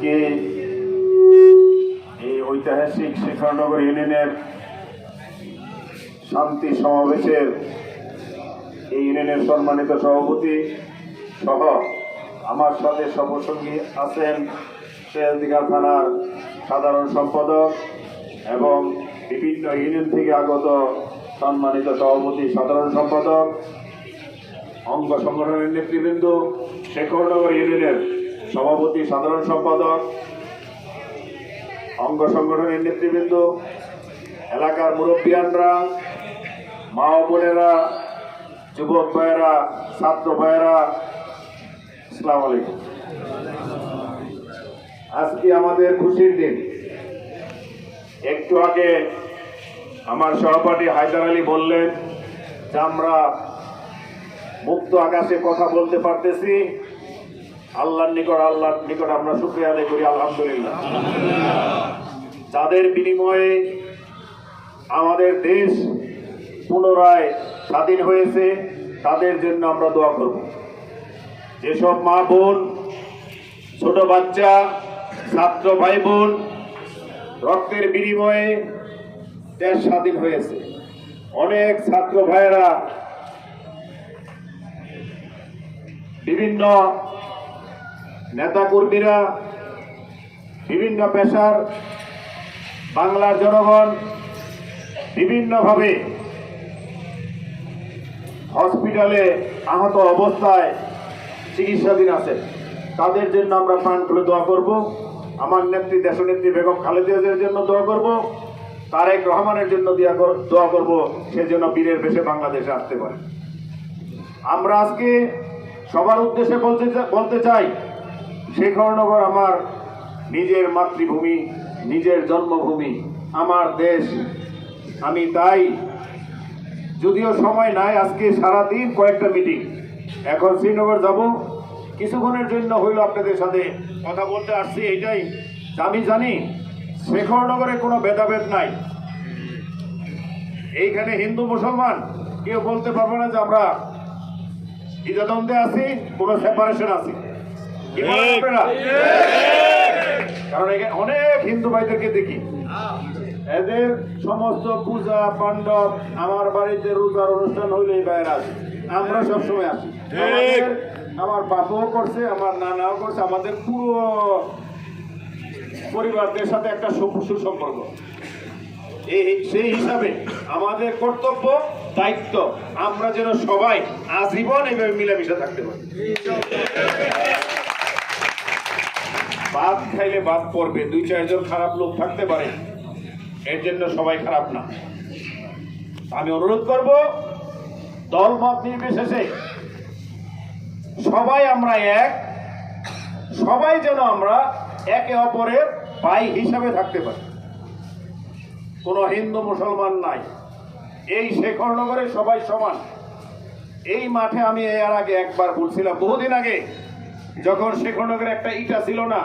কে এই ঐতিহাসিক শেখরনগর ইউনিয়নের শান্তি সমাবেশের এই ইউনিয়নের সম্মানিত সভাপতি সহ আমার সাথে সহসঙ্গী আছেন শেরদিঘা থানার সাধারণ সম্পাদক এবং বিভিন্ন ইউনিয়ন থেকে আগত সম্মানিত সভাপতি সাধারণ সম্পাদক, অঙ্গ সংগঠনের নেতৃবৃন্দ, শেখরনগর ইউনিয়নের সভাপতি সাধারণ সম্পাদক, অঙ্গ সংগঠনের নেতৃবৃন্দ, এলাকার মুরব্বিয়ানরা, মা ও বোনেরা, যুবক ভাইয়েরা, ছাত্র ভাইয়েরা, আসসালামু আলাইকুম। আজকে আমাদের খুশির দিন। একটু আগে আমার সহপাঠী হায়দার আলী বললেন যে আমরা মুক্ত আকাশে কথা বলতে পারতেছি। আল্লাহর নিকট আমরা শুকরিয়া আদায় করি, আলহামদুলিল্লাহ। যাদের বিনিময়ে আমাদের দেশ পুনরায় স্বাধীন হয়েছে তাদের জন্য আমরা দোয়া করব। যেসব মা বোন, ছোট বাচ্চা, ছাত্র ভাই বোন রক্তের বিনিময়ে দেশ স্বাধীন হয়েছে, অনেক ছাত্র ভাইয়েরা বিভিন্ন নেতাকর্মীরা, বিভিন্ন পেশার বাংলার জনগণ বিভিন্নভাবে হসপিটালে আহত অবস্থায় চিকিৎসাধীন আছে। তাদের জন্য আমরা প্রাণ খুলে দোয়া করব। আমার নেত্রী দেশনেত্রী বেগম খালেদা জিয়ার জন্য দোয়া করব, তারেক রহমানের জন্য দোয়া করব, সে যেন বীরের বেশে বাংলাদেশে আসতে পারে। আমরা আজকে সবার উদ্দেশ্যে বলতে চাই, শেখরনগর আমার নিজের মাতৃভূমি, নিজের জন্মভূমি, আমার দেশ। আমি তাই, যদিও সময় নাই, আজকে সারাদিন কয়েকটা মিটিং, এখন শ্রীনগর যাব, কিছুক্ষণের জন্য হইল আপনাদের সাথে কথা বলতে আসছি। এইটাই আমি জানি শেখরনগরে কোনো ভেদাভেদ নাই। এইখানে হিন্দু মুসলমান কেউ বলতে পারবে না যে আমরা দ্বিধাদ্বন্দ্বে আছি, কোনো সেপারেশন আছি। কারণ এখানে অনেক হিন্দু ভাইদেরকে দেখি, এদের সমস্ত পূজা পাণ্ডব, আমার বাড়িতে রোজার অনুষ্ঠান হইলে এই বাইরে আসে, আমরা সবসময় আসি। আমার বাবাও করছে, আমার নানাও করছে, আমাদের পুরো পরিবারদের সাথে একটা সুসম্পর্ক। সেই হিসাবে আমাদের কর্তব্য, দায়িত্ব, আমরা যেন সবাই আজীবন এইভাবে মিলেমিশে থাকতে পারি। ভাত খাইলে ভাত পড়বে, দুই চারজন খারাপ লোক থাকতে পারে, এর জন্য সবাই খারাপ না। আমি অনুরোধ করব, দল মত নির্বিশেষে সবাই আমরা এক, সবাই যেন আমরা একে অপরের ভাই হিসাবে থাকতে পারি। কোনো হিন্দু মুসলমান নাই, এই শেখরনগরে সবাই সমান। এই মাঠে আমি এর আগে একবার বলছিলাম, বহুদিন আগে, যখন শেখরনগরে একটা ইটা ছিল না।